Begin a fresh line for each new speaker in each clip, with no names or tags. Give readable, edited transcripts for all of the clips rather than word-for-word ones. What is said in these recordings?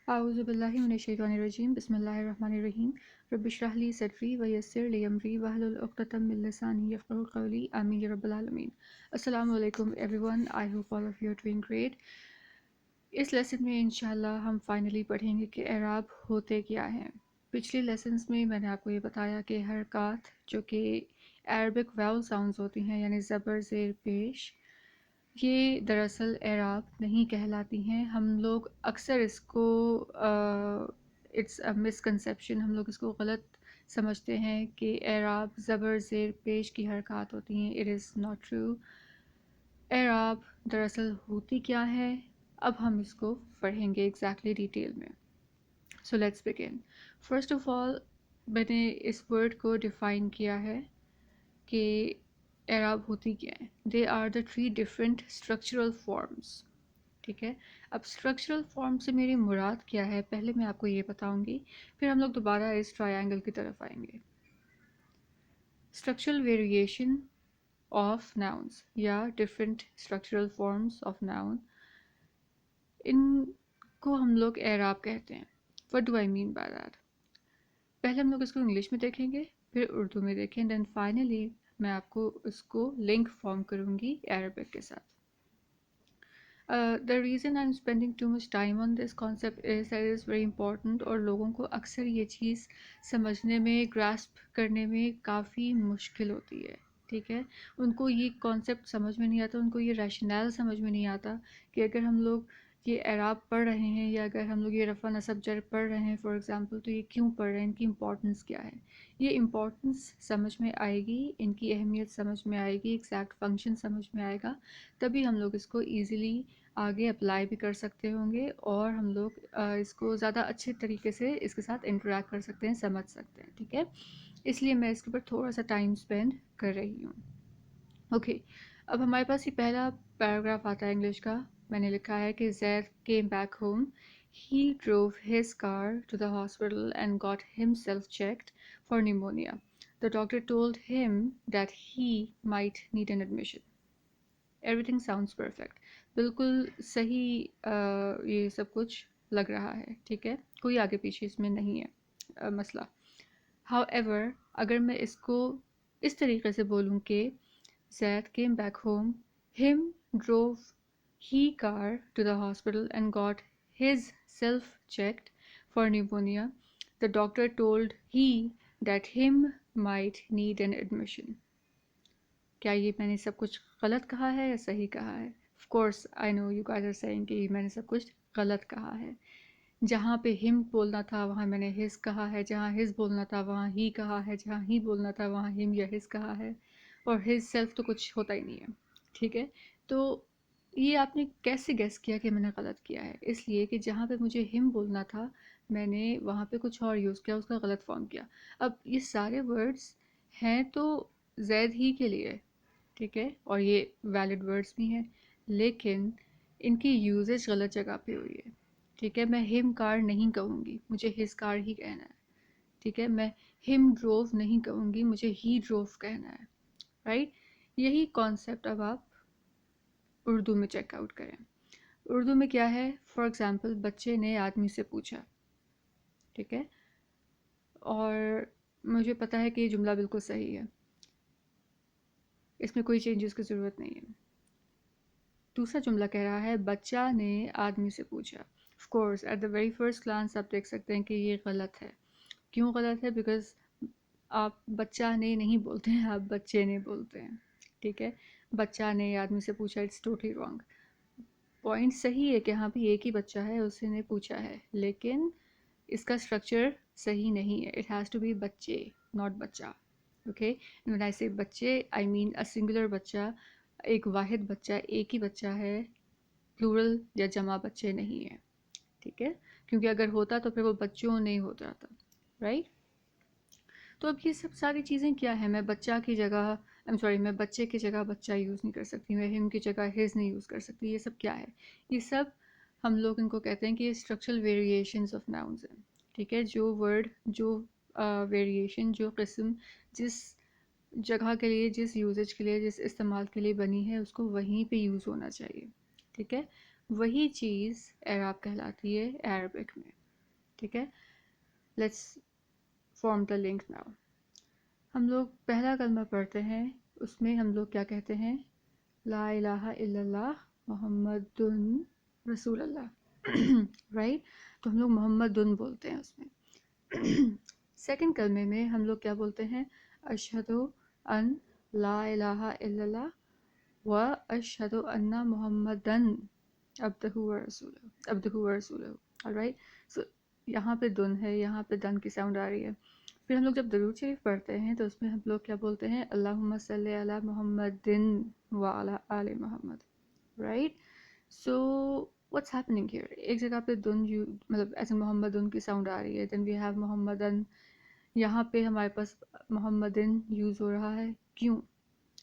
اعوذ باللہ من الشیطان الرجیم بسم اللہ الرحمن الرحیم رب اشرح لی صدری ویسر لی امری واحلل عقدۃ من لسانی یفقہوا قولی آمین یا رب العالمین۔ السلام علیکم everyone, I hope all of you are doing great. اس لیسن میں انشاءاللہ ہم فائنلی پڑھیں گے کہ اعراب ہوتے کیا ہیں۔ پچھلے لیسنس میں میں نے آپ کو یہ بتایا کہ حرکات جو کہ عربک واؤل ساؤنڈز ہوتی ہیں، یعنی زبر زیر پیش، یہ دراصل اعراب نہیں کہلاتی ہیں۔ ہم لوگ اکثر اس کو اٹس اے مسکنسیپشن، ہم لوگ اس کو غلط سمجھتے ہیں کہ اعراب زبر زیر پیش کی حرکات ہوتی ہیں۔ It is not true. اعراب دراصل ہوتی کیا ہے، اب ہم اس کو پڑھیں گے ایگزیکٹلی ڈیٹیل میں۔ So let's begin. First of all میں نے اس ورڈ کو ڈیفائن کیا ہے کہ اعراب ہوتی کیا ہے۔ They are the 3 different structural forms. ٹھیک ہے، اب اسٹرکچرل فارم سے میری مراد کیا ہے پہلے میں آپ کو یہ بتاؤں گی، پھر ہم لوگ دوبارہ اس ٹرائنگل کی طرف آئیں گے۔ اسٹرکچرل ویریشن آف ناؤنس یا different structural forms of noun, ان کو ہم لوگ اعراب کہتے ہیں۔ What do I mean by that? پہلے ہم لوگ اس کو انگلش میں دیکھیں گے، پھر اردو میں دیکھیں، دین فائنلی میں آپ کو اس کو لنک فارم کروں گی عربک کے ساتھ۔ The reason I'm spending too much time on this concept is that it is very important، اور لوگوں کو اکثر یہ چیز سمجھنے میں، grasp کرنے میں کافی مشکل ہوتی ہے۔ ٹھیک ہے، ان کو یہ کانسیپٹ سمجھ میں نہیں آتا، ان کو یہ ریشنل سمجھ میں نہیں آتا کہ اگر ہم لوگ یہ اعراب پڑھ رہے ہیں یا اگر ہم لوگ یہ رفع نصب جر پڑھ رہے ہیں فار ایگزامپل، تو یہ کیوں پڑھ رہے ہیں، ان کی امپورٹنس کیا ہے۔ یہ امپورٹنس سمجھ میں آئے گی، ان کی اہمیت سمجھ میں آئے گی، ایگزیکٹ فنکشن سمجھ میں آئے گا، تبھی ہم لوگ اس کو ایزیلی آگے اپلائی بھی کر سکتے ہوں گے، اور ہم لوگ اس کو زیادہ اچھے طریقے سے اس کے ساتھ انٹریکٹ کر سکتے ہیں، سمجھ سکتے ہیں۔ ٹھیک ہے، اس لیے میں اس کے اوپر تھوڑا سا ٹائم اسپینڈ کر رہی ہوں۔ اوکے، اب ہمارے پاس یہ پہلا پیراگراف آتا ہے انگلش کا۔ میں نے لکھا ہے کہ زید came back home. He drove his car to the hospital and got himself checked for pneumonia. The doctor told him that he might need an admission. Everything sounds perfect. بالکل صحیح یہ سب کچھ لگ رہا ہے۔ ٹھیک ہے، کوئی آگے پیچھے اس میں نہیں ہے مسئلہ۔ However، اگر میں اس کو اس طریقے سے بولوں کہ Zaid came back home, him drove he car to the hospital and got his self checked for pneumonia. The doctor told he that him might need an admission. کیا یہ میں نے سب کچھ غلط کہا ہے یا صحیح کہا ہے؟ Of course I know you guys are saying کہ میں نے سب کچھ غلط کہا ہے۔ جہاں پہ him بولنا تھا وہاں میں نے his کہا ہے، جہاں his بولنا تھا وہاں he کہا ہے، جہاں he بولنا تھا وہاں him یا his کہا ہے، اور his self تو کچھ ہوتا ہی نہیں ہے۔ ٹھیک ہے، تو یہ آپ نے کیسے گیس کیا کہ میں نے غلط کیا ہے؟ اس لیے کہ جہاں پہ مجھے him بولنا تھا میں نے وہاں پہ کچھ اور یوز کیا، اس کا غلط فارم کیا۔ اب یہ سارے ورڈز ہیں تو زید ہی کے لیے، ٹھیک ہے، اور یہ ویلڈ ورڈز بھی ہیں، لیکن ان کی یوزیج غلط جگہ پہ ہوئی ہے۔ ٹھیک ہے، میں ہم کار نہیں کہوں گی، مجھے ہز کار ہی کہنا ہے۔ ٹھیک ہے، میں ہم ڈروو نہیں کہوں گی، مجھے ہی ڈروو کہنا ہے۔ رائٹ، یہی کانسیپٹ اب آپ اردو میں چیک آؤٹ کریں۔ اردو میں کیا ہے؟ فار ایگزامپل، بچے نے آدمی سے پوچھا، ٹھیک ہے، اور مجھے پتا ہے کہ یہ جملہ بالکل صحیح ہے، اس میں کوئی چینجز کی ضرورت نہیں ہے۔ دوسرا جملہ کہہ رہا ہے بچہ نے آدمی سے پوچھا۔ Of course at the very first glance آپ دیکھ سکتے ہیں کہ یہ غلط ہے۔ کیوں غلط ہے؟ بیکاز آپ بچہ نے نہیں بولتے ہیں، آپ بچے نے بولتے ہیں۔ ٹھیک ہے، بچہ نے آدمی سے پوچھا، اٹس ٹوٹلی رانگ۔ پوائنٹ صحیح ہے کہ ہاں بھی ایک ہی بچہ ہے، اسی نے پوچھا ہے، لیکن اس کا اسٹرکچر صحیح نہیں ہے۔ اٹ ہیز ٹو بی بچے، ناٹ بچہ۔ اوکے، when I say بچے I mean a singular بچہ، ایک واحد بچہ، ایک ہی بچہ ہے، پلورل یا جمع بچے نہیں ہیں۔ ٹھیک ہے، کیونکہ اگر ہوتا تو پھر وہ بچوں نہیں ہوتا تھا، رائٹ؟ تو اب یہ سب ساری چیزیں کیا ہیں؟ میں بچہ کی جگہ میں بچے کی جگہ بچہ یوز نہیں کر سکتی، میں ہم کی جگہ ہز نہیں یوز کر سکتی۔ یہ سب کیا ہے؟ یہ سب ہم لوگ ان کو کہتے ہیں کہ یہ اسٹرکچرل ویریشنز آف ناؤنز ہیں۔ ٹھیک ہے، جو ورڈ، جو ویریشن، جو قسم جس جگہ کے لیے، جس یوزیج کے لیے، جس استعمال کے لیے بنی ہے، اس کو وہیں پہ یوز ہونا چاہیے۔ ٹھیک ہے، وہی چیز اعراب کہلاتی ہے عربک میں. ٹھیک ہے، let's form the link now. ہم لوگ پہلا کلمہ پڑھتے ہیں، اس میں ہم لوگ کیا کہتے ہیں؟ لا الہ الا اللہ محمد رسول اللہ. رائٹ، تو ہم لوگ محمد بولتے ہیں اس میں. سیکنڈ کلمے میں ہم لوگ کیا بولتے ہیں؟ اشہد ان لا الہ الا اللہ و اشہد ان محمدن عبدہ و رسولہ. alright، سو یہاں پہ دن ہے، یہاں پہ دن کی ساؤنڈ آ رہی ہے. پھر ہم لوگ جب درود شریف پڑھتے ہیں تو اس میں ہم لوگ کیا بولتے ہیں؟ اللہم صلی علی محمد وعلی آل محمد. Right, so what's happening here? ایک جگہ پہ دن مطلب ایسے محمد کی ساؤنڈ آ رہی ہے، دین وی ہیو محمدن. یہاں پہ ہمارے پاس محمدن یوز ہو رہا ہے، کیوں؟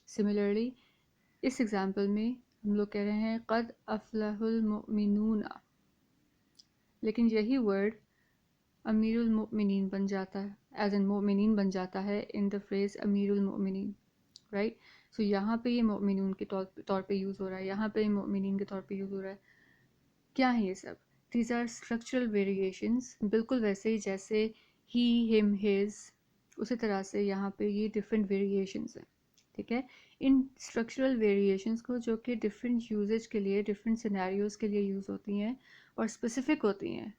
سملرلی اس ایگزامپل میں ہم لوگ کہہ رہے ہیں قد افلح المؤمنون، لیکن یہی ورڈ امیر المؤمنین بن جاتا ہے، ایز ان مومنین بن جاتا ہے ان دا فریز امیر المؤمنین. رائٹ، سو یہاں پہ یہ مؤمنون کے طور پہ یوز ہو رہا ہے، یہاں پہ مومنین کے طور پہ یوز ہو رہا ہے. کیا ہے یہ سب؟ دیز آر اسٹرکچرل ویریشنس، بالکل ویسے ہی جیسے ہی، ہم، ہز، اسی طرح سے یہاں پہ یہ ڈفرینٹ ویریشنس ہیں. ٹھیک ہے، ان اسٹرکچرل ویریشنس کو جو کہ ڈفرینٹ یوزیج کے لیے، ڈفرینٹ سینیریوز کے لیے یوز ہوتی ہیں اور اسپیسیفک ہوتی ہیں.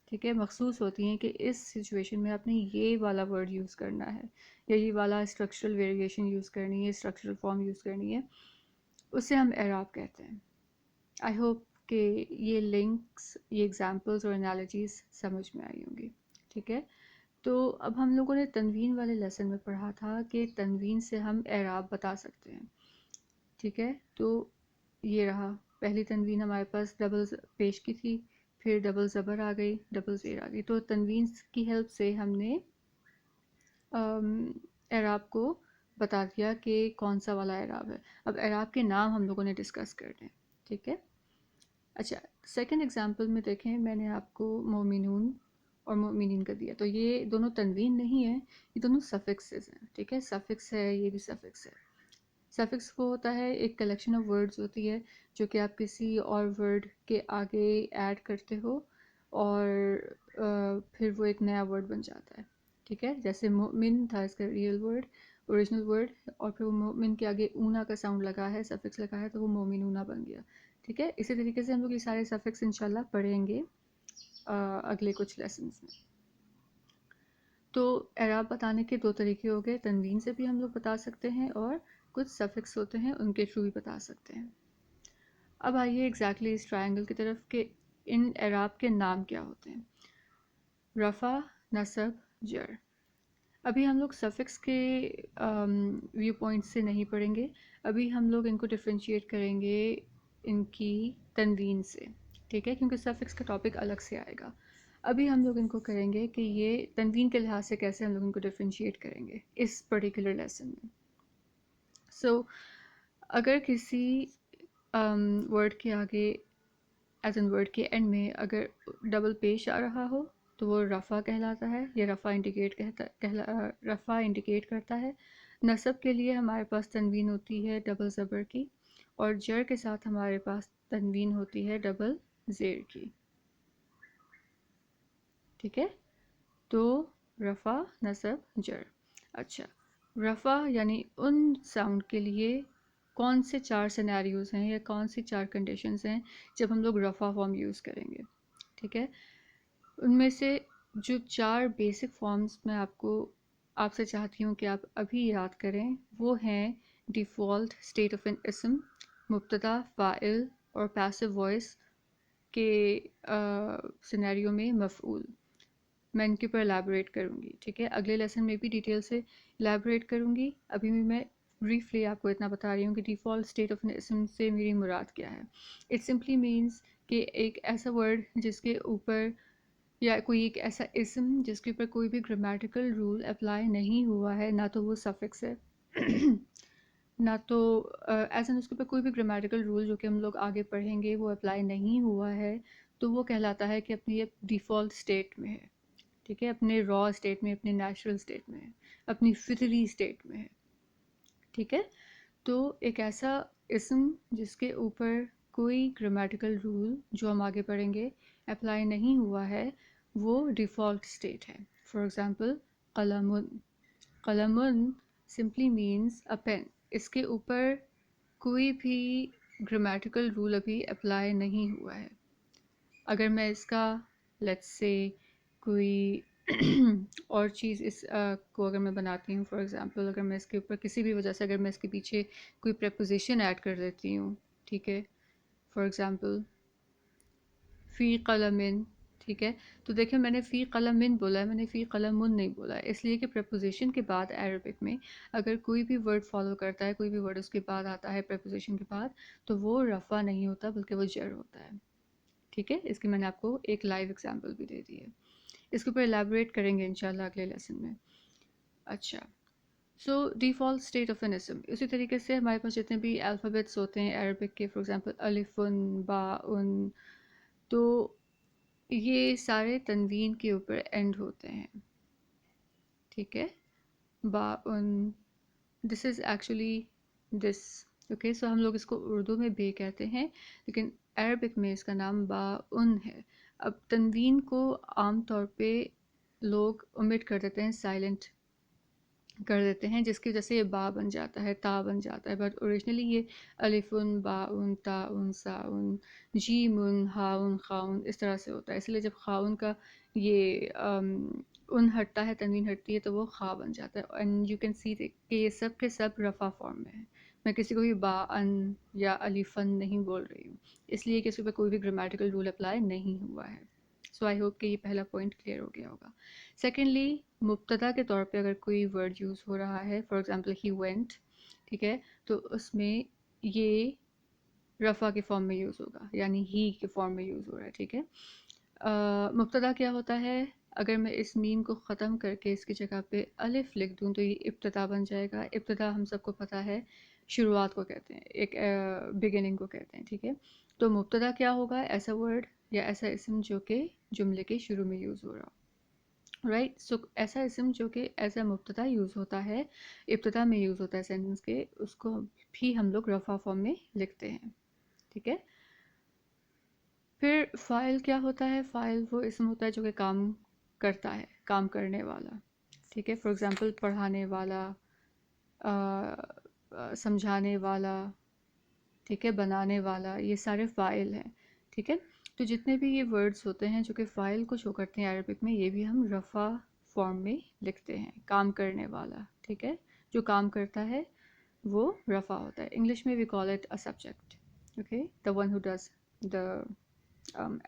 ٹھیک ہے، مخصوص ہوتی ہیں کہ اس سچویشن میں آپ نے یہ والا ورڈ یوز کرنا ہے، یہی والا اسٹرکچرل ویریشن یوز کرنی ہے، اسٹرکچرل فارم یوز کرنی ہے، اسے ہم اعراب کہتے ہیں. آئی ہوپ کہ یہ لنکس، یہ ایگزامپلس اور انالوجیز سمجھ میں آئی ہوں گی. ٹھیک ہے، تو اب ہم لوگوں نے تنوین والے لیسن میں پڑھا تھا کہ تنوین سے ہم اعراب بتا سکتے ہیں. ٹھیک ہے، تو یہ رہا پہلی تنوین ہمارے پاس ڈبل پیش کی تھی، پھر ڈبل زبر آ گئی، ڈبل زیر آ گئی. تو تنوین کی ہیلپ سے ہم نے اعراب کو بتا دیا کہ کون سا والا اعراب ہے. اب اعراب کے نام ہم لوگوں نے ڈسکس کرنے. ٹھیک ہے، اچھا سیکنڈ ایگزامپل میں دیکھیں، میں نے آپ کو مومنون اور مومنین کا دیا، تو یہ دونوں تنوین نہیں ہے، یہ دونوں سفکسز ہیں. ٹھیک ہے، سفکس ہے، یہ بھی سفکس ہے. سفکس وہ ہوتا ہے ایک کلیکشن آف ورڈز ہوتی ہے جو کہ آپ کسی اور ورڈ کے آگے ایڈ کرتے ہو اور پھر وہ ایک نیا ورڈ بن جاتا ہے. ٹھیک ہے، جیسے مومن تھا اس کا ریئل ورڈ، اوریجنل ورڈ، اور پھر وہ مومن کے آگے اونا کا ساؤنڈ لگا ہے، سفکس لگا ہے، تو وہ مومنونا بن گیا. ٹھیک ہے، اسی طریقے سے ہم لوگ یہ سارے سفکس انشاءاللہ پڑھیں گے اگلے کچھ لیسنز میں. تو اعراب بتانے کے دو طریقے ہو گئے، تنوین سے بھی ہم لوگ بتا سکتے ہیں اور کچھ سفکس ہوتے ہیں ان کے تھرو بھی بتا سکتے ہیں. اب آئیے ایگزیکٹلی اس ٹرائنگل کی طرف کہ ان اعراب کے نام کیا ہوتے ہیں. رفع، نصب، جر. ابھی ہم لوگ سفکس کے ویو پوائنٹ سے نہیں پڑھیں گے، ابھی ہم لوگ ان کو ڈفرینشیٹ کریں گے ان کی تنوین سے. ٹھیک ہے، کیونکہ سفکس کا ٹاپک الگ سے آئے گا. ابھی ہم لوگ ان کو کریں گے کہ یہ تنوین کے لحاظ سے کیسے ہم لوگ ان کو ڈفرینشیٹ کریں گے اس پرٹیکولر لیسن میں. سو اگر کسی ورڈ کے آگے ایز ان ورڈ کے اینڈ میں اگر ڈبل پیش آ رہا ہو تو وہ رفع کہلاتا ہے، یا رفع انڈیکیٹ کرتا ہے. نصب کے لیے ہمارے پاس تنوین ہوتی ہے ڈبل زبر کی، اور جر کے ساتھ ہمارے پاس تنوین ہوتی ہے ڈبل زیر کی. ٹھیک ہے، تو رفع، نصب، جر. اچھا، رفع یعنی ان ساؤنڈ کے لیے کون سے 4 سینیریوز ہیں یا کون سی 4 کنڈیشنز ہیں جب ہم لوگ رفع فارم یوز کریں گے. ٹھیک ہے، ان میں سے جو 4 بیسک فارمز میں آپ سے چاہتی ہوں کہ آپ ابھی یاد کریں، وہ ہیں ڈیفالٹ اسٹیٹ آف این اسم، مبتدا، فاعل اور پیسو وائس کے سینیریو میں مفعول. میں ان کے اوپر الیبوریٹ کروں گی. ٹھیک ہے، اگلے لیسن میں بھی ڈیٹیل سے الیبوریٹ کروں گی. ابھی بھی میں بریفلی آپ کو اتنا بتا رہی ہوں کہ ڈیفالٹ اسٹیٹ آف این اسم سے میری مراد کیا ہے. اٹ سمپلی مینس کہ ایک ایسا ورڈ جس کے اوپر، یا کوئی ایک ایسا اسم جس کے اوپر کوئی بھی گرامیٹیکل رول اپلائی نہیں ہوا ہے، نہ تو وہ سفکس ہے نہ تو ایز این اس کے اوپر کوئی بھی گرامیٹیکل رول جو کہ ہم لوگ آگے پڑھیں گے وہ اپلائی نہیں ہوا ہے، تو وہ کہلاتا ہے کہ اپنی یہ ڈیفالٹ اسٹیٹ میں ہے. ٹھیک ہے، اپنے را اسٹیٹ میں، اپنے نیچرل اسٹیٹ میں ہے، اپنی فطری اسٹیٹ میں ہے. ٹھیک ہے، تو ایک ایسا اسم جس کے اوپر کوئی گرامیٹیکل رول جو ہم آگے پڑھیں گے اپلائی نہیں ہوا ہے وہ ڈیفالٹ اسٹیٹ ہے. فار ایگزامپل قلم، قلم سمپلی مینس اے پین. اس کے اوپر کوئی بھی گرامیٹیکل رول ابھی اپلائی نہیں ہوا ہے. اگر میں اس کا لیٹس سے کوئی اور چیز اس کو اگر میں بناتی ہوں، فار ایگزامپل اگر میں اس کے اوپر کسی بھی وجہ سے اگر میں اس کے پیچھے کوئی پریپوزیشن ایڈ کر دیتی ہوں، ٹھیک ہے، فار ایگزامپل فی قلم، ٹھیک ہے، تو دیکھیں میں نے فی قلم بولا ہے، میں نے فی قلم نہیں بولا ہے، اس لیے کہ پریپوزیشن کے بعد عربک میں اگر کوئی بھی ورڈ فالو کرتا ہے، کوئی بھی ورڈ اس کے بعد آتا ہے پریپوزیشن کے بعد، تو وہ رفع نہیں ہوتا بلکہ وہ جر ہوتا ہے. ٹھیک ہے، اس کی میں نے آپ کو ایک لائیو ایگزامپل بھی دے دی ہے. اس کے اوپر الیبوریٹ کریں گے انشاءاللہ اگلے لیسن میں. اچھا، سو ڈیفالٹ اسٹیٹ آف این اسم، اسی طریقے سے ہمارے پاس جتنے بھی الفابیٹس ہوتے ہیں عربک کے، فار ایگزامپل الف، با، تو یہ سارے تنوین کے اوپر اینڈ ہوتے ہیں. ٹھیک ہے، با، دس از ایکچولی دس. اوکے، سو ہم لوگ اس کو اردو میں بے کہتے ہیں لیکن عربک میں اس کا نام با ہے. اب تنوین کو عام طور پہ لوگ omit کر دیتے ہیں، سائلنٹ کر دیتے ہیں، جس کی وجہ سے یہ با بن جاتا ہے، تا بن جاتا ہے، بٹ اوریجنلی یہ الف، با، تا، سا، جیم، ہا، خا اس طرح سے ہوتا ہے. اس لیے جب خاون کا یہ ہٹتا ہے، تنوین ہٹتی ہے تو وہ خا بن جاتا ہے. اینڈ یو کین سی کہ یہ سب کے سب رفع فارم میں ہے. میں کسی کو بھی با ان یا الفن نہیں بول رہی ہوں، اس لیے کہ اس پہ کوئی بھی گرامیٹیکل رول اپلائی نہیں ہوا ہے. سو آئی ہوپ کہ یہ پہلا پوائنٹ کلیئر ہو گیا ہوگا. سیکنڈلی، مبتدا کے طور پہ اگر کوئی ورڈ یوز ہو رہا ہے، فار ایگزامپل ہی وینٹ، ٹھیک ہے، تو اس میں یہ رفع کے فارم میں یوز ہوگا، یعنی ہی کے فارم میں یوز ہو رہا ہے. ٹھیک ہے، مبتدا کیا ہوتا ہے؟ اگر میں اس میم کو ختم کر کے اس کی جگہ پہ الف لکھ دوں تو یہ ابتدا بن جائے گا. ابتدا ہم سب کو پتہ ہے شروعات کو کہتے ہیں، ایک بگننگ کو کہتے ہیں. ٹھیک ہے، تو مبتدا کیا ہوگا؟ ایسا ورڈ یا ایسا اسم جو کہ جملے کے شروع میں یوز ہو رہا ہو، رائٹ. سو ایسا اسم جو کہ ایز اے مبتدا یوز ہوتا ہے، ابتدا میں یوز ہوتا ہے سینٹنس کے، اس کو بھی ہم لوگ رفع فارم میں لکھتے ہیں. ٹھیک ہے، پھر فاعل کیا ہوتا ہے؟ فاعل وہ اسم ہوتا ہے جو کہ کام کرتا ہے، کام کرنے والا. ٹھیک ہے، فار ایگزامپل پڑھانے والا، سمجھانے والا، ٹھیک ہے، بنانے والا، یہ سارے فاعل ہیں. ٹھیک ہے، تو جتنے بھی یہ ورڈز ہوتے ہیں جو کہ فاعل کو شو کرتے ہیں عربک میں، یہ بھی ہم رفع فارم میں لکھتے ہیں. کام کرنے والا، ٹھیک ہے، جو کام کرتا ہے وہ رفع ہوتا ہے. انگلش میں we call it a subject, okay, the one who does the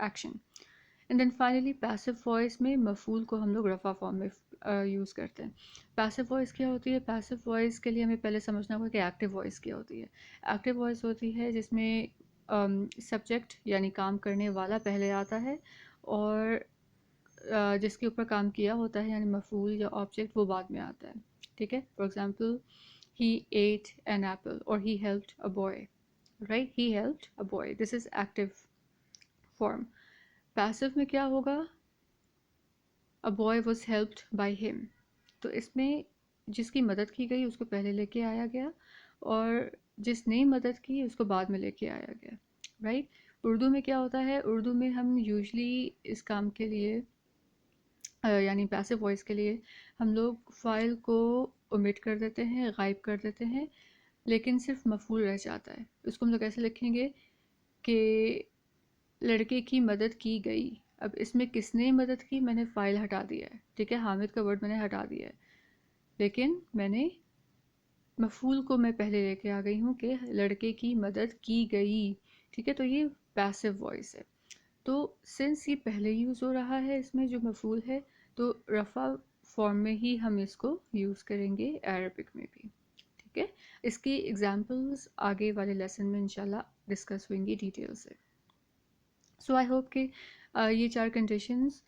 action. And then finally passive voice میں مفعول کو ہم لوگ رفع فارم میں یوز کرتے ہیں. پیسو وائس کیا ہوتی ہے؟ پیسو وائس کے لیے ہمیں پہلے سمجھنا ہوگا کہ ایکٹیو وائس کیا ہوتی ہے. ایکٹیو وائس ہوتی ہے جس میں سبجیکٹ یعنی کام کرنے والا پہلے آتا ہے اور جس کے اوپر کام کیا ہوتا ہے یعنی مفعول یا آبجیکٹ وہ بعد میں آتا ہے. ٹھیک ہے، for example he ate an apple or he helped a boy, right? He helped a boy. This is active form. Passive میں کیا ہوگا؟ A boy was helped by him. تو اس میں جس کی مدد کی گئی اس کو پہلے لے کے آیا گیا اور جس نے مدد کی اس کو بعد میں لے کے آیا گیا، رائٹ. اردو میں کیا ہوتا ہے؟ اردو میں ہم یوزلی اس کام کے لیے یعنی پیسو وائس کے لیے ہم لوگ فاعل کو omit کر دیتے ہیں، غائب کر دیتے ہیں، لیکن صرف مفعول رہ جاتا ہے. اس کو ہم لوگ ایسے لکھیں گے کہ لڑکے کی مدد کی گئی. اب اس میں کس نے مدد کی؟ میں نے فاعل ہٹا دیا ہے، ٹھیک ہے، حامد کا ورڈ میں نے ہٹا دیا ہے، لیکن میں نے مفعول کو میں پہلے لے کے آ گئی ہوں کہ لڑکے کی مدد کی گئی. ٹھیک ہے، تو یہ پیسو وائس ہے. تو سنس یہ پہلے یوز ہو رہا ہے اس میں جو مفعول ہے، تو رفع فارم میں ہی ہم اس کو یوز کریں گے عربک میں بھی. ٹھیک ہے، اس کی ایگزامپلز آگے والے لیسن میں انشاءاللہ ڈسکس ہوئیں گی ڈیٹیل سے. سو آئی ہوپ کہ یہ 4 کنڈیشنز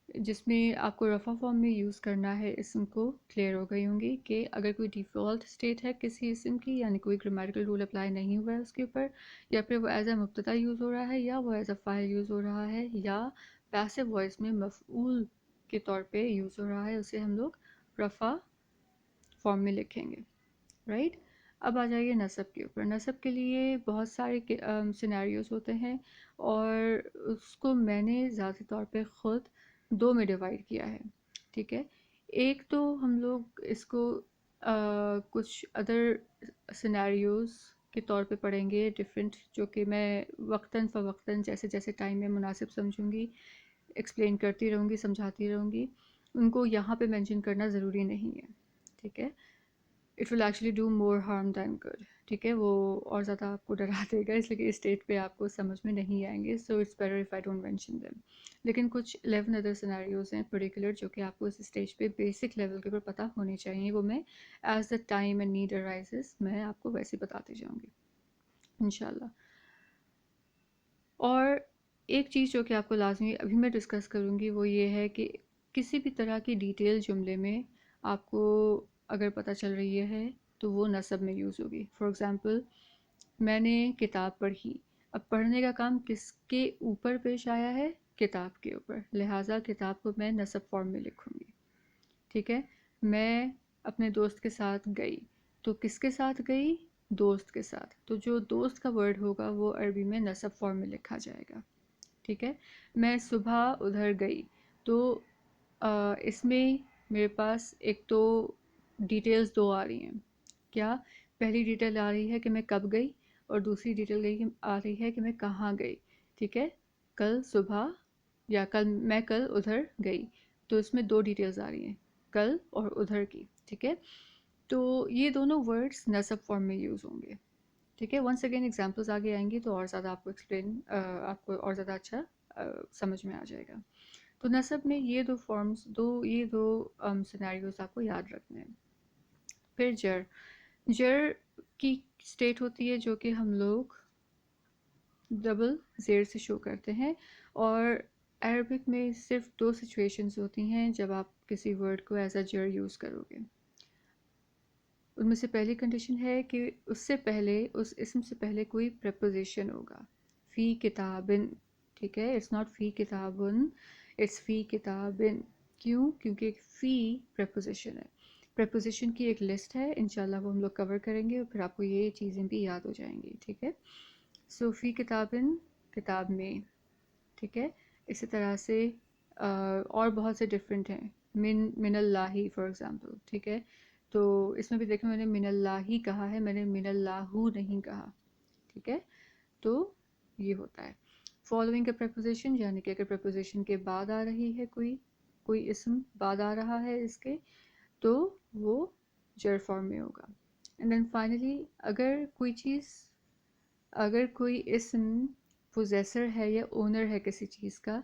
جس میں آپ کو رفع فارم میں یوز کرنا ہے اسم کو کلیئر ہو گئی ہوں گی کہ اگر کوئی ڈیفالٹ اسٹیٹ ہے کسی اسم کی، یعنی کوئی گرامیٹیکل رول اپلائی نہیں ہوا ہے اس کے اوپر، یا پھر وہ ایز اے مبتدا یوز ہو رہا ہے، یا وہ ایز اے فاعل یوز ہو رہا ہے، یا پیسو وائس میں مفعول کے طور پہ یوز ہو رہا ہے، اسے ہم لوگ رفع فارم میں لکھیں گے، رائٹ. اب آ جائیے نصب کے اوپر. نصب کے لیے بہت سارے سینیریوز ہوتے ہیں اور اس کو میں نے ذاتی طور پہ خود دو میں ڈیوائڈ کیا ہے. ٹھیک ہے، ایک تو ہم لوگ اس کو کچھ ادر سینیریوز کے طور پہ پڑھیں گے ڈفرینٹ، جو کہ میں وقتاً فوقتاً جیسے جیسے ٹائم میں مناسب سمجھوں گی ایکسپلین کرتی رہوں گی، سمجھاتی رہوں گی. ان کو یہاں پہ مینشن کرنا ضروری نہیں ہے. ٹھیک ہے، it will actually do more harm than good. ٹھیک ہے، وہ اور زیادہ آپ کو ڈرا دے گا، اس لیے کہ اس اسٹیج پہ آپ کو سمجھ میں نہیں آئیں گے. So it's better if I don't mention them. لیکن کچھ 11 ادر سینیریوز ہیں پرٹیکولر جو کہ آپ کو اس اسٹیج پہ بیسک لیول کے اوپر پتہ ہونے چاہیے. وہ میں as the time and need arises میں آپ کو ویسے بتاتی جاؤں گی انشاءاللہ. اور ایک چیز جو کہ آپ کو لازمی ابھی میں ڈسکس کروں گی وہ یہ ہے کہ کسی بھی طرح کی ڈیٹیل جملے میں آپ کو اگر پتہ چل رہی ہے تو وہ نصب میں یوز ہوگی. فار ایگزامپل، میں نے کتاب پڑھی. اب پڑھنے کا کام کس کے اوپر پیش آیا ہے؟ کتاب کے اوپر، لہٰذا کتاب کو میں نصب فارم میں لکھوں گی. ٹھیک ہے، میں اپنے دوست کے ساتھ گئی تو کس کے ساتھ گئی؟ دوست کے ساتھ. تو جو دوست کا ورڈ ہوگا وہ عربی میں نصب فارم میں لکھا جائے گا. ٹھیک ہے، میں صبح ادھر گئی تو اس میں میرے پاس ایک تو ڈیٹیلز دو آ رہی ہیں. کیا؟ پہلی ڈیٹیل آ رہی ہے کہ میں کب گئی اور دوسری ڈیٹیل آ رہی ہے کہ میں کہاں گئی. ٹھیک ہے، کل صبح یا کل ادھر گئی، تو اس میں دو ڈیٹیلز آ رہی ہیں، کل اور ادھر کی. ٹھیک ہے، تو یہ دونوں ورڈز نصب فارم میں یوز ہوں گے. ٹھیک ہے، ونس اگین ایگزامپلز آگے آئیں گی تو اور زیادہ آپ کو آپ کو اور زیادہ اچھا سمجھ میں آ جائے گا. تو نصب میں یہ دو فارمز، یہ دو سینیریوز آپ کو یاد رکھنے ہیں. پھر جر کی اسٹیٹ ہوتی ہے جو کہ ہم لوگ ڈبل زیر سے شو کرتے ہیں، اور عربک میں صرف دو سچویشنز ہوتی ہیں جب آپ کسی ورڈ کو ایز اے جر یوز کرو گے. ان میں سے پہلی کنڈیشن ہے کہ اس سے پہلے، اس اسم سے پہلے کوئی پریپوزیشن ہوگا. فی کتابن. ٹھیک ہے، اٹس ناٹ فی کتابن، اٹس فی کتابن. کیوں؟ کیونکہ فی پریپوزیشن ہے. پریپوزیشن کی ایک لسٹ ہے، انشاءاللہ وہ ہم لوگ کور کریں گے اور پھر آپ کو یہ چیزیں بھی یاد ہو جائیں گی. ٹھیک ہے، سو فی کتابن، کتاب میں. ٹھیک ہے، اسی طرح سے اور بہت سے ڈفرینٹ ہیں. من اللہ فار ایگزامپل. ٹھیک ہے، تو اس میں بھی دیکھیں میں نے من اللہ ہی کہا ہے، میں نے من اللہ نہیں کہا. ٹھیک ہے، تو یہ ہوتا ہے. فالوئنگ اے پریپوزیشن، یعنی کہ اگر پریپوزیشن کے بعد آ رہی ہے کوئی اسم بعد آ رہا ہے اس کے، تو وہ جر فارم میں ہوگا. اینڈ دین فائنلی اگر کوئی اسم پوزیسر ہے یا اونر ہے کسی چیز کا،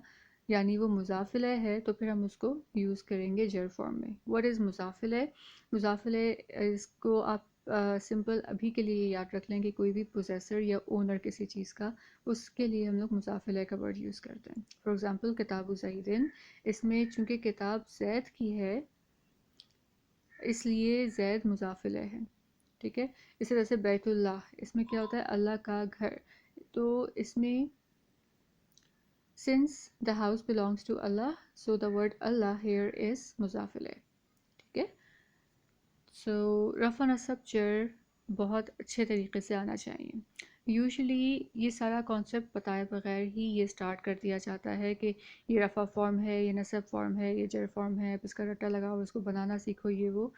یعنی وہ مضاف الیہ ہے، تو پھر ہم اس کو یوز کریں گے جر فارم میں. واٹ از مضاف الیہ؟ مضاف الیہ اس کو آپ سمپل ابھی کے لیے یاد رکھ لیں کہ کوئی بھی پوزیسر یا اونر کسی چیز کا، اس کے لیے ہم لوگ مضاف الیہ کا ورڈ یوز کرتے ہیں. فار ایگزامپل کتاب زیدن، اس میں چونکہ کتاب زید کی ہے اس لیے زید مضاف الیہ ہے. ٹھیک ہے، اسی طرح سے بیت اللہ، اس میں کیا ہوتا ہے؟ اللہ کا گھر. تو اس میں since the house belongs to Allah, so the word Allah here is مضاف الیہ. ٹھیک ہے، سو رفع نصب جر بہت اچھے طریقے سے آنا چاہیے. یوزلی یہ سارا کانسیپٹ بتائے بغیر ہی یہ سٹارٹ کر دیا جاتا ہے کہ یہ رفع فارم ہے، یہ نصب فارم ہے، یہ جر فارم ہے، اب اس کا رٹا لگاؤ، اس کو بنانا سیکھو، یہ وہ.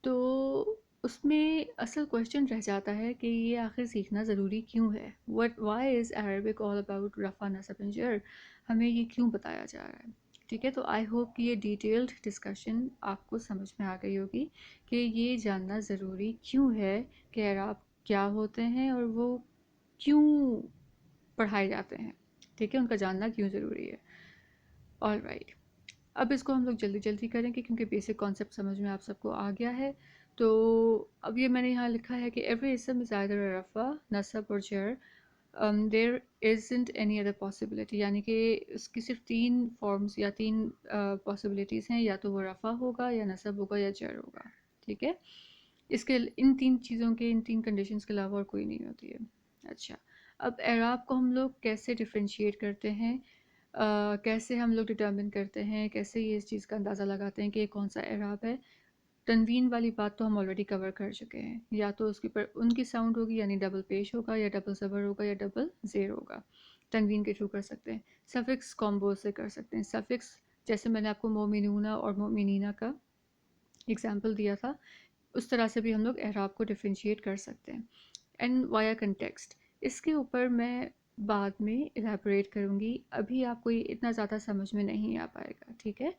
تو اس میں اصل کویشچن رہ جاتا ہے کہ یہ آخر سیکھنا ضروری کیوں ہے؟ Why is Arabic all about رفع نصب اینڈ جر؟ ہمیں یہ کیوں بتایا جا رہا ہے؟ ٹھیک ہے، تو آئی ہوپ کہ یہ ڈیٹیلڈ ڈسکشن آپ کو سمجھ میں آ گئی ہوگی کہ یہ جاننا ضروری کیوں ہے کہ اعراب کیا ہوتے ہیں اور وہ کیوں پڑھائے جاتے ہیں. ٹھیک ہے، ان کا جاننا کیوں ضروری ہے. آل رائٹ، اب اس کو ہم لوگ جلدی جلدی کریں گے کیونکہ بیسک کانسیپٹ سمجھ میں آپ سب کو آ گیا ہے. تو اب یہ میں نے یہاں لکھا ہے کہ ایوری اسم از ایدر رفع، نصب اور جر. There isn't any other possibility, یعنی کہ اس کی صرف تین فارمز یا تین پاسبلٹیز ہیں، یا تو وہ رفع ہوگا یا نصب ہوگا یا جر ہوگا. ٹھیک ہے، اس کے ان تین چیزوں کے، ان تین کنڈیشنز کے علاوہ اور کوئی نہیں ہوتی ہے. اچھا، اب اعراب کو ہم لوگ کیسے ڈفرینشیٹ کرتے ہیں، کیسے ہم لوگ ڈٹرمن کرتے ہیں، کیسے یہ اس چیز کا اندازہ لگاتے ہیں کہ یہ کون سا اعراب ہے؟ تنوین والی بات تو ہم آلریڈی کور کر چکے ہیں، یا تو اس کے اوپر ان کی ساؤنڈ ہوگی یعنی ڈبل پیش ہوگا یا ڈبل زبر ہوگا یا ڈبل زیر ہوگا، تنوین کے تھرو کر سکتے ہیں۔ سفکس کامبو سے کر سکتے ہیں، سفکس جیسے میں نے آپ کو مومنونا اور مومنینا کا اگزامپل دیا تھا، اس طرح سے بھی ہم لوگ اعراب کو ڈفرینشیٹ کر سکتے ہیں۔ اینڈ وایا کنٹیکسٹ، اس کے اوپر میں بعد میں الیبوریٹ کروں گی، ابھی آپ کو یہ اتنا زیادہ سمجھ میں نہیں آ پائے گا، ٹھیک ہے؟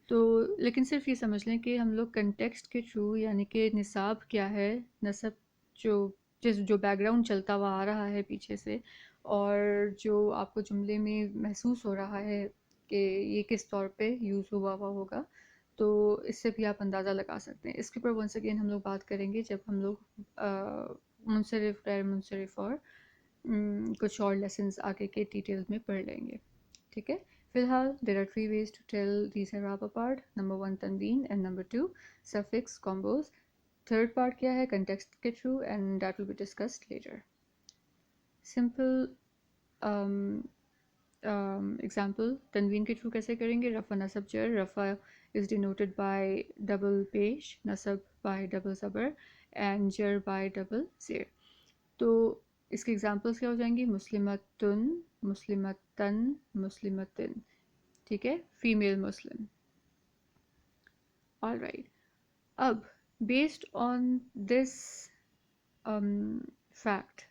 تو لیکن صرف یہ سمجھ لیں کہ ہم لوگ کنٹیکسٹ کے تھرو، یعنی کہ نصاب کیا ہے، نصب جو بیک گراؤنڈ چلتا ہوا آ رہا ہے پیچھے سے، اور جو آپ کو جملے میں محسوس ہو رہا ہے کہ یہ کس طور پہ یوز ہوا ہوگا، تو اس سے بھی آپ اندازہ لگا سکتے ہیں۔ اس کے اوپر ونس اگین ہم لوگ بات کریں گے جب ہم لوگ منصرف، غیر منصرف اور کچھ اور لیسنز آگے کے ڈیٹیل میں پڑھ لیں گے، ٹھیک ہے؟ فی الحال there are three ways to tell these اعراب apart. Number 1 تنوین and number 2 suffix combos. Third part کیا ہے context کے through and that will be discussed later. Simple example تنوین کے through کیسے کریں گے؟ رفع نصب جر، رفع is denoted by double پیش، نصب by double زبر and جر by double زیر۔ تو اس کے ایگزامپلس کیا ہو جائیں گی؟ مسلمتن، مسلمتن، مسلمتن، ٹھیک ہے؟ فیمیل مسلم۔ آل رائٹ، اب بیسڈ آن دس فیکٹ،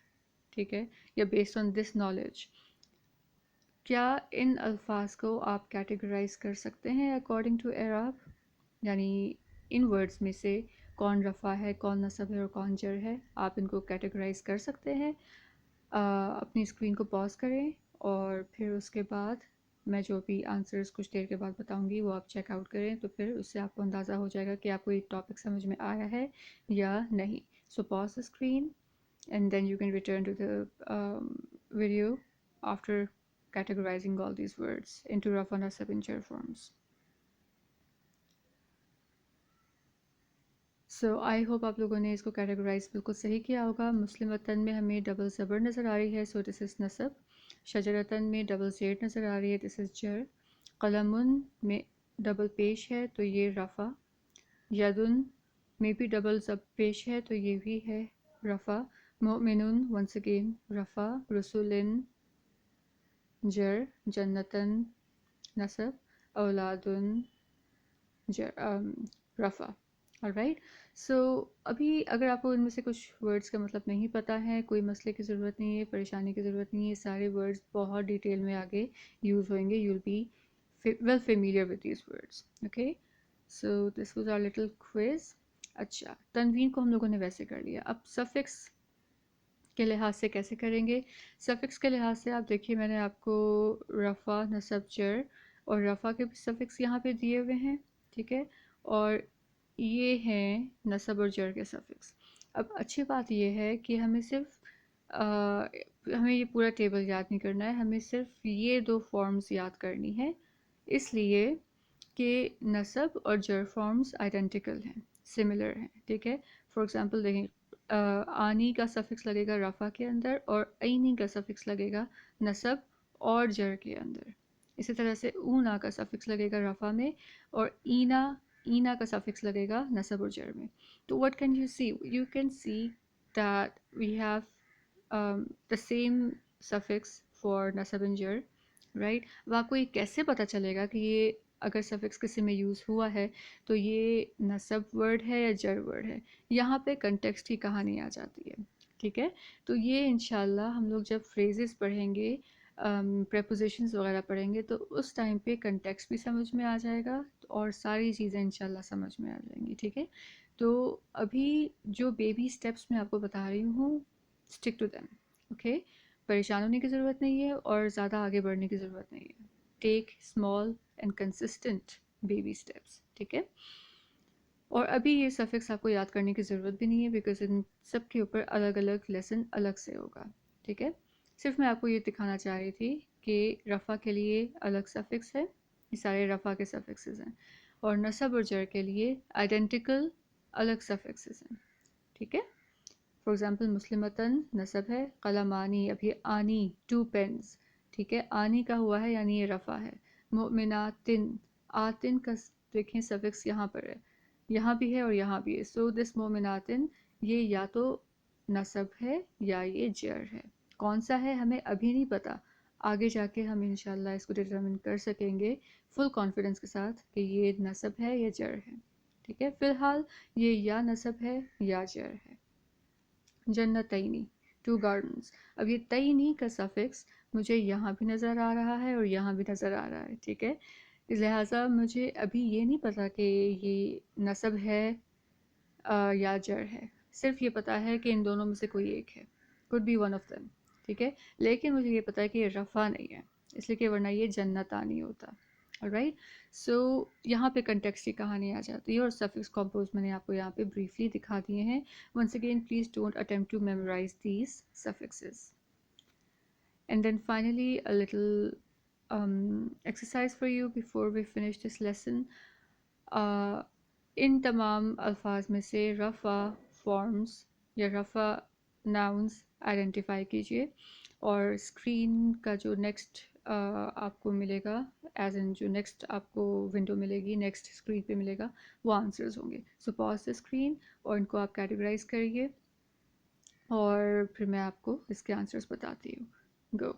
ٹھیک ہے، یا بیسڈ آن دس نالج، کیا ان الفاظ کو آپ کیٹیگرائز کر سکتے ہیں اکارڈنگ ٹو اعراب؟ یعنی ان ورڈز میں سے کون رفع ہے، کون نصب ہے اور کون جر ہے، آپ ان کو کیٹیگرائز کر سکتے ہیں؟ اپنی اسکرین کو پاز کریں اور پھر اس کے بعد میں جو بھی آنسرز کچھ دیر کے بعد بتاؤں گی وہ آپ چیک آؤٹ کریں، تو پھر اس سے آپ کو اندازہ ہو جائے گا کہ آپ کو یہ ٹاپک سمجھ میں آیا ہے یا نہیں۔ So pause the screen and then you can return to the video after categorizing all these words into رفع نصب and jar forms. So I hope آپ لوگوں نے اس کو کیٹیگرائز بالکل صحیح کیا ہوگا۔ مسلمتن میں ہمیں ڈبل زبر نظر آ رہی ہے، سو دس از نصب۔ شجرتن میں ڈبل زیر نظر آ رہی ہے، دس از جر۔ قلمن میں ڈبل پیش ہے تو یہ رفع۔ یدن میں بھی ڈبل زب پیش ہے تو یہ بھی ہے رفع۔ مؤمنن ونس اگین رفع۔ رسولن جر، جنتن نصب، اولادن رفع۔ alright، سو ابھی اگر آپ کو ان میں سے کچھ ورڈز کا مطلب نہیں پتہ ہے، کوئی مسئلے کی ضرورت نہیں ہے، پریشانی کی ضرورت نہیں ہے، سارے ورڈز بہت ڈیٹیل میں آگے یوز ہوئیں گے، you'll be well familiar with these words. okay، so this was our little quiz. اچھا، تنوین کو ہم لوگوں نے ویسے کر لیا، اب سفکس کے لحاظ سے کیسے کریں گے؟ سفکس کے لحاظ سے آپ دیکھیے، میں نے آپ کو رفع، نصب، جر اور رفع کے بھی سفکس یہاں پہ دیے ہوئے ہیں، ٹھیک ہے، اور یہ ہیں نصب اور جر کے سفکس۔ اب اچھی بات یہ ہے کہ ہمیں صرف ہمیں یہ پورا ٹیبل یاد نہیں کرنا ہے، ہمیں صرف یہ دو فارمز یاد کرنی ہے، اس لیے کہ نصب اور جر فارمز آئیڈینٹیکل ہیں، سملر ہیں، ٹھیک ہے۔ فار ایگزامپل دیکھیں، آنی کا سفکس لگے گا رفع کے اندر اور عینی کا سفکس لگے گا نصب اور جر کے اندر۔ اسی طرح سے اونا کا سفکس لگے گا رفع میں اور اینا کا سفکس لگے گا نصب اور جر میں۔ تو what can you see? You can see that we have the same suffix for نصب and jar, right؟ اب آپ کو یہ کیسے پتہ چلے گا کہ یہ اگر سفکس کسی میں یوز ہوا ہے تو یہ نصب ورڈ ہے یا جر ورڈ ہے؟ یہاں پہ کنٹیکسٹ کی کہانی آ جاتی ہے، ٹھیک ہے۔ تو یہ انشاءاللہ ہم لوگ جب فریزز پڑھیں گے، پریپوزیشنز وغیرہ پڑھیں گے، تو اس ٹائم پہ کنٹیکسٹ بھی سمجھ میں آ جائے گا اور ساری چیزیں انشاءاللہ سمجھ میں آ جائیں گی، ٹھیک ہے۔ تو ابھی جو بیبی سٹیپس میں آپ کو بتا رہی ہوں، اسٹک ٹو دیم، اوکے؟ پریشان ہونے کی ضرورت نہیں ہے اور زیادہ آگے بڑھنے کی ضرورت نہیں ہے۔ Take small and consistent baby steps, ٹھیک ہے۔ اور ابھی یہ سفکس آپ کو یاد کرنے کی ضرورت بھی نہیں ہے، بیکاز ان سب کے اوپر الگ الگ لیسن الگ سے ہوگا، ٹھیک ہے۔ صرف میں آپ کو یہ دکھانا چاہ رہی تھی کہ رفع کے لیے الگ سفکس ہے، یہ سارے رفع کے سفکسز ہیں، اور نصب اور جر کے لیے آئیڈینٹیکل الگ سفکسز ہیں، ٹھیک ہے۔ فار ایگزامپل مسلمتن نصب ہے، قلمانی، ابھی آنی 2 پینز، ٹھیک ہے، آنی کا ہوا ہے یعنی یہ رفع ہے۔ مؤمناتن، آتن کا دیکھیں سفکس یہاں پر ہے، یہاں بھی ہے اور یہاں بھی ہے. سو دس مومناتن یہ یا تو نصب ہے یا یہ جر ہے. کون سا ہے ہمیں ابھی نہیں پتا، آگے جا کے ہم انشاءاللہ اس کو ڈٹرمن کر سکیں گے فل کانفیڈنس کے ساتھ کہ یہ نصب ہے یا جر ہے. ٹھیک ہے، فی الحال یہ یا نصب ہے یا جر ہے. جنتینی، ٹو گارڈنس. اب یہ تینی کا سفکس مجھے یہاں بھی نظر آ رہا ہے اور یہاں بھی نظر آ رہا ہے. ٹھیک ہے، لہٰذا مجھے ابھی یہ نہیں پتا کہ یہ نصب ہے یا جر ہے. صرف یہ پتا ہے کہ ان دونوں میں سے کوئی ایک ہے، could be one of them. ٹھیک ہے، لیکن مجھے یہ پتا ہے کہ یہ رفع نہیں ہے، اس لیے کہ ورنہ یہ جنتانی ہوتا. alright. سو یہاں پہ کنٹیکسٹ کی کہانی آ جاتی ہے اور سفکس کمپوز میں نے آپ کو یہاں پہ بریفلی دکھا دیے ہیں. Once again, please don't attempt to memorize these suffixes. And then finally, a little exercise for you before we finish this lesson. ان تمام الفاظ میں سے رفع فارمز یا رفع ناؤنز آئیڈینٹیفائی کیجیے، اور اسکرین کا جو نیکسٹ آپ کو ملے گا، ایز ان جو نیکسٹ آپ کو ونڈو ملے گی، نیکسٹ اسکرین پہ ملے گا، وہ آنسرز ہوں گے. سو پاز دا اسکرین اور ان کو آپ کیٹیگرائز کریے، اور پھر میں آپ کو اس کے آنسرز بتاتی ہوں. گو.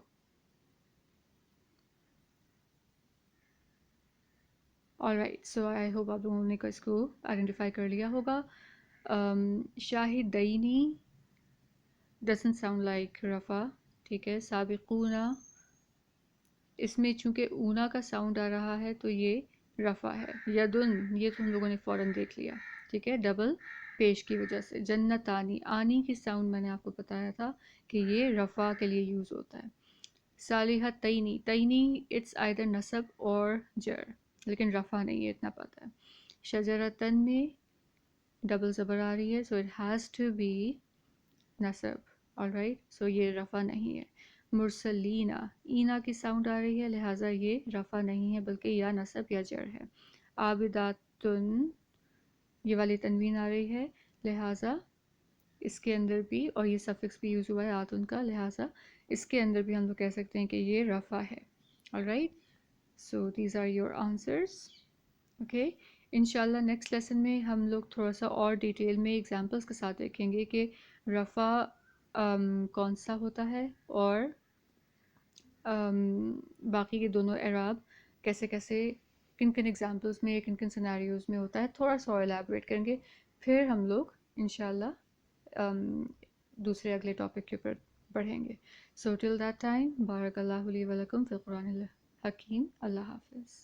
alright, so I hope آپ لوگوں نے اس کو آئیڈینٹیفائی کر لیا ہوگا. شاہدینی doesn't sound like رفع. ٹھیک ہے، سابقون، اس میں چونکہ اونا کا ساؤنڈ آ رہا ہے تو یہ رفع ہے. یدن، یہ تو ہم لوگوں نے فوراً دیکھ لیا. ٹھیک ہے، ڈبل پیش کی وجہ سے. جنتانی، آنی کی ساؤنڈ میں نے آپ کو بتایا تھا کہ یہ رفع کے لیے یوز ہوتا ہے. صالحتینی، تینی اٹس آئیدر نصب اور جر، لیکن رفع نہیں ہے، اتنا پتہ ہے. شجرتن میں ڈبل زبر آ رہی ہے، so it has to be نصب. alright, سو یہ رفع نہیں ہے. مرسلینا، اینا کی ساؤنڈ آ رہی ہے، لہٰذا یہ رفع نہیں ہے بلکہ یا نصب یا جر ہے. عابداتن، یہ والی تنوین آ رہی ہے، لہٰذا اس کے اندر بھی، اور یہ سفکس بھی یوز ہوا ہے آتن کا، لہٰذا اس کے اندر بھی ہم لوگ کہہ سکتے ہیں کہ یہ رفع ہے. alright, so these are your answers. okay, انشاءاللہ نیکسٹ لیسن میں ہم لوگ تھوڑا سا اور ڈیٹیل میں ایگزامپلس کے ساتھ دیکھیں گے کہ رفع کون سا ہوتا ہے، اور باقی کے دونوں اعراب کیسے کیسے، کن کن ایگزامپلس میں، کن کن سینیریوز میں ہوتا ہے. تھوڑا سا اور الیبوریٹ کریں گے، پھر ہم لوگ انشاءاللہ دوسرے اگلے ٹاپک کے اوپر بڑھیں گے. سو ٹل دیٹ ٹائم، بارک اللہ لی ولکم فی القرآن الحکیم. اللہ حافظ.